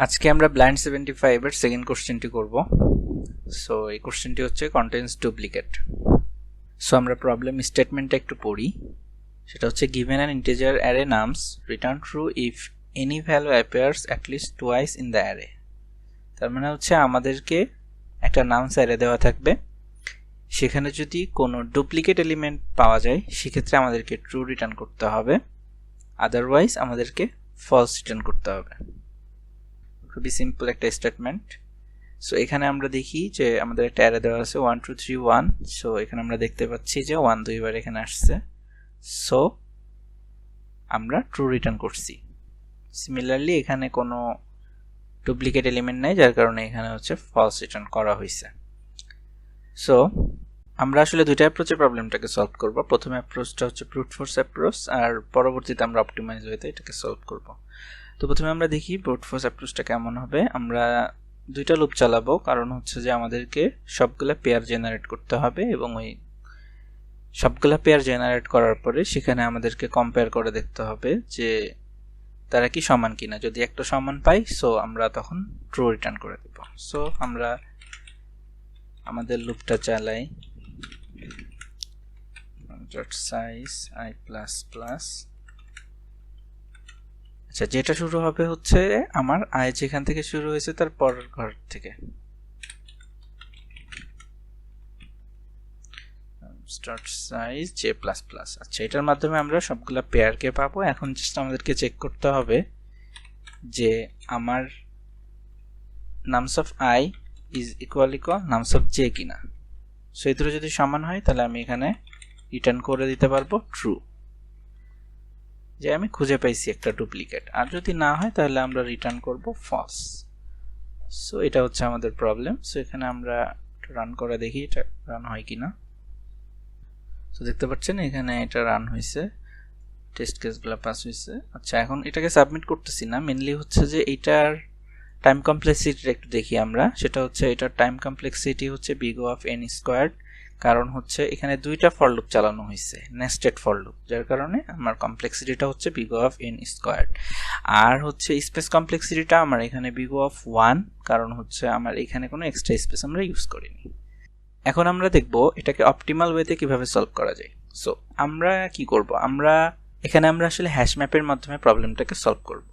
আজকে আমরা ব্লাইন্ড 75 এর সেকেন্ড কোশ্চেনটি করব। সো এই কোশ্চেনটি হচ্ছে কন্টেইনস ডুপ্লিকেট। সো আমরা প্রবলেম স্টেটমেন্টটা একটু পড়ি। সেটা হচ্ছে given an integer array nums return true if any value appears at least twice in the array। তার মানে হচ্ছে আমাদেরকে একটা নামস অ্যারে দেওয়া থাকবে, সেখানে যদি কোনো ডুপ্লিকেট এলিমেন্ট পাওয়া যায় সেক্ষেত্রে আমাদেরকে ট্রু রিটার্ন করতে হবে, আদারওয়াইজ আমাদেরকে ফলস রিটার্ন করতে হবে। খুবই সিম্পল একটা স্টেটমেন্ট। সো এখানে আমরা দেখি যে আমাদের একটা অ্যারে দেওয়া আছে 1 2 3 1। সো এখানে আমরা দেখতে পাচ্ছি যে 1 দুইবার এখানে আসছে, সো আমরা ট্রু রিটার্ন করছি। সিমিলারলি এখানে কোনো ডুপ্লিকেট এলিমেন্ট নাই, যার কারণে এখানে হচ্ছে ফলস রিটার্ন করা হয়েছে। সো আমরা আসলে দুইটা অ্যাপ্রোচে প্রবলেমটাকে সলভ করব। প্রথম অ্যাপ্রোচটা হচ্ছে ব্রুট ফোর্স অ্যাপ্রোচ, আর পরবর্তীতে আমরা অপটিমাইজ ওয়েতে এটাকে সলভ করব। তো প্রথমে আমরা দেখি ব্রুট ফোর্স অ্যাপ্রোচটা কেমন হবে। আমরা দুইটা লুপ চালাবো, কারণ হচ্ছে যে আমাদেরকে সবগুলা পেয়ার জেনারেট করতে হবে, এবং ওই সবগুলা পেয়ার জেনারেট করার পরে সেখানে আমাদেরকে কম্পেয়ার করে দেখতে হবে যে তারা কি সমান কিনা। যদি একটা সমান পাই, সো আমরা তখন ট্রু রিটার্ন করে দেব। সো আমরা আমাদের লুপটা চালাই size i++। আচ্ছা, যেটা শুরু হবে হচ্ছে আমার i যেখান থেকে শুরু হয়েছে তার পরের ঘর থেকে। start size j++। আচ্ছা, এটার মাধ্যমে আমরা সবগুলা পেয়ারকে পাবো। এখন জাস্ট আমাদেরকে চেক করতে হবে যে আমার nums of i is equal nums of j কিনা। সো এই দুটো যদি সমান হয় তাহলে আমি এখানে রিটার্ন করে দিতে পারবো ট্রু, যে আমি খুঁজে পাইছি একটা ডুপ্লিকেট। আর যদি না হয় তাহলে আমরা রিটার্ন করব ফলস। সো এটা হচ্ছে আমাদের প্রবলেম। সো এখানে আমরা রান করে দেখি এটা রান হয় কিনা। সো দেখতে পাচ্ছেন এখানে এটা রান হয়েছে, টেস্ট কেসগুলো পাস হয়েছে। আচ্ছা, এখন এটাকে সাবমিট করতেছি না, মেনলি হচ্ছে যে এটার টাইম কমপ্লেক্সিটি একটু দেখি আমরা। সেটা হচ্ছে এটার টাইম কমপ্লেক্সিটি হচ্ছে big O of n squared, কারণ হচ্ছে এখানে দুইটা ফর লুপ চালানো হয়েছে, নেস্টেড ফর লুপ, যার কারণে আমার কমপ্লেক্সিটিটা হচ্ছে big O of n squared. আর হচ্ছে স্পেস কমপ্লেক্সিটিটা আমার এখানে big O of 1, কারণ হচ্ছে আমার এখানে কোনো এক্সট্রা স্পেস আমরা ইউজ করিনি। এখন আমরা দেখব এটাকে অপটিমাল ওয়েতে কিভাবে সলভ করা যায়। সো আমরা কি করব, আমরা আসলে হ্যাশ ম্যাপের মাধ্যমে প্রবলেমটাকে সলভ করব।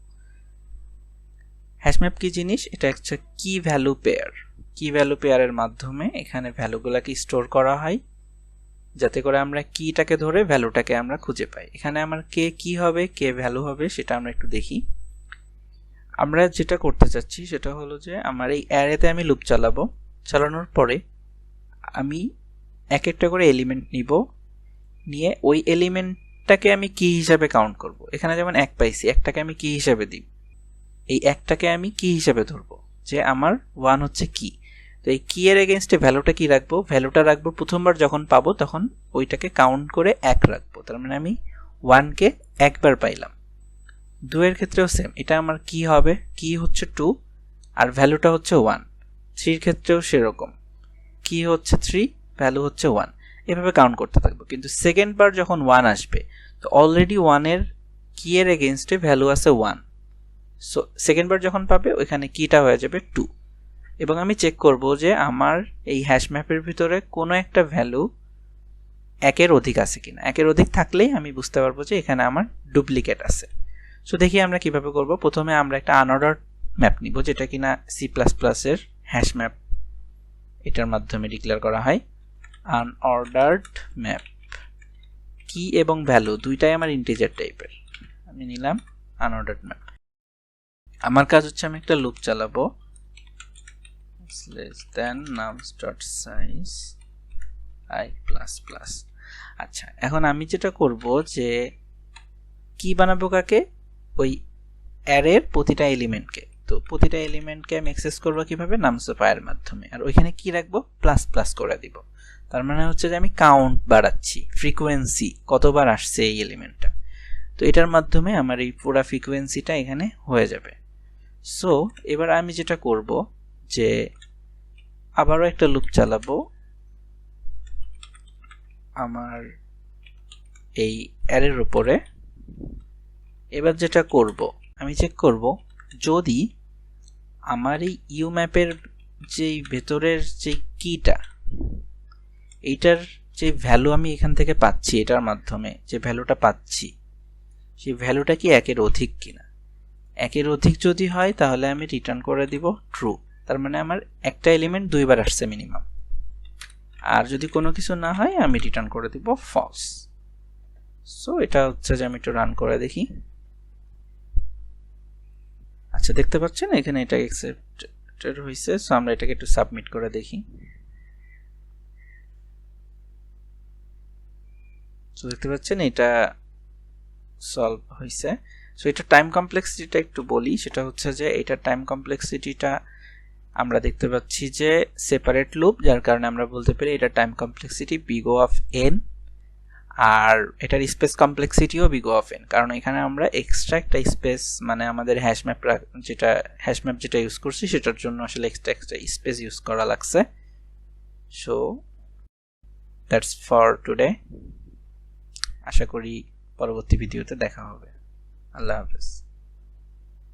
হ্যাশ ম্যাপ কি জিনিস? এটা হচ্ছে কি ভ্যালু পেয়ার। কি ভ্যালু পেয়ারের মাধ্যমে এখানে ভ্যালুগুলোকে স্টোর করা হয়, যাতে করে আমরা কিটাকে ধরে ভ্যালুটাকে আমরা খুঁজে পাই। এখানে আমার কে কি হবে, কে ভ্যালু হবে, সেটা আমরা একটু দেখি। আমরা যেটা করতে চাচ্ছি সেটা হলো যে আমার এই অ্যারেতে আমি লুপ চালাবো। চালানোর পরে আমি এক একটা করে এলিমেন্ট নিব, নিয়ে ওই এলিমেন্টটাকে আমি কি হিসাবে কাউন্ট করব। এখানে যেমন এক পাইছি, একটাকে আমি কি হিসাবে দিই, এই একটাকে আমি কি হিসাবে ধরবো, যে আমার 1 হচ্ছে কি। তো এই কি এর এগেইনস্টে ভ্যালুটা কি রাখবো, ভ্যালুটা রাখবো প্রথমবার যখন পাবো তখন ওইটাকে কাউন্ট করে 1 রাখবো। তার মানে আমি 1 কে একবার পাইলাম। 2 এর ক্ষেত্রেও সেম, এটা আমার কি হবে, কি হচ্ছে 2 আর ভ্যালুটা হচ্ছে 1। 3 এর ক্ষেত্রেও সেরকম, কি হচ্ছে 3, ভ্যালু হচ্ছে 1। এভাবে কাউন্ট করতে থাকবো। কিন্তু সেকেন্ড বার যখন 1 আসবে, তো অলরেডি 1 এর কি এর এগেইনস্টে ভ্যালু আছে 1। সো সেকেন্ড বার যখন পাবে ওইখানে কিটা হয়ে যাবে 2। এবং আমি চেক করব যে আমার এই হ্যাশ ম্যাপের ভিতরে কোনো একটা ভ্যালু 1 এর অধিক আছে কিনা। 1 এর অধিক থাকলেই আমি বুঝতে পারবো যে এখানে আমার ডুপ্লিকেট আছে। সো দেখি আমরা কিভাবে করব। প্রথমে আমরা একটা আনঅর্ডার্ড ম্যাপ নিব, যেটা কিনা C++ এর হ্যাশ ম্যাপ, এটার মাধ্যমে ডিক্লেয়ার করা হয়। আনঅর্ডার্ড ম্যাপ, কি এবং ভ্যালু দুইটাই আমার ইন্টিজার টাইপের। আমি নিলাম আনঅর্ডার্ড ম্যাপ। আমার কাজ হচ্ছে আমি একটা লুপ চালাবো, less than nums.size i++। আচ্ছা, এখন আমি যেটা করব যে কি বানাবো কাকে, ওই অ্যারের প্রতিটা এলিমেন্টকে। তো প্রতিটা এলিমেন্টকে আমি অ্যাক্সেস করব কিভাবে, নামস অফ i এর মাধ্যমে। আর ওইখানে কি রাখবো, প্লাস প্লাস করে দিব। তার মানে হচ্ছে যে আমি কাউন্ট বাড়াচ্ছি, ফ্রিকোয়েন্সি কতবার আসছে এই এলিমেন্টটা। তো এটার মাধ্যমে আমার এই পুরো ফ্রিকোয়েন্সিটা এখানে হয়ে যাবে। সো এবার আমি যেটা করব যে আবারও একটা লুপ চালাবো আমার এই অ্যারের উপরে। এবার যেটা করব, আমি চেক করব যদি আমার এই ইউ ম্যাপের যে ভেতরের যে কিটা, এইটার যে ভ্যালু আমি এখান থেকে পাচ্ছি, এটার মাধ্যমে যে ভ্যালুটা পাচ্ছি সেই ভ্যালুটা কি একের অধিক কিনা। একের অধিক যদি হয় তাহলে আমি রিটার্ন করে দিব ট্রু, তার মানে আমার একটা এলিমেন্ট দুইবার আসছে মিনিমাম। আর যদি কোনো কিছু না হয় আমি রিটার্ন করে দিব ফলস। সো এটা হচ্ছে যে আমি একটু রান করে দেখি। আচ্ছা, দেখতে পাচ্ছেন এখানে এটা অ্যাকসেপ্টেড হয়েছে। সো আমরা এটাকে একটু সাবমিট করে দেখি। সো দেখতে পাচ্ছেন এটা সলভ হয়েছে। সো এটা টাইম কমপ্লেক্সিটিটা একটু বলি, সেটা হচ্ছে যে এটা টাইম কমপ্লেক্সিটিটা আমরা দেখতে পাচ্ছি যে সেপারেট লুপ, যার কারণে আমরা বলতে পারি এটা time complexity big O of n, আর এটার space কমপ্লেক্সিটিও big O of n, কারণ এখানে আমরা এক্সট্রা একটা স্পেস মানে আমাদের হ্যাশম্যাপ যেটা ইউজ করছি সেটার জন্য আসলে এক্সট্রা স্পেস ইউজ করা লাগছে। So that's for today. আশা করি পরবর্তী ভিডিওতে দেখা হবে। আল্লাহ হাফেজ।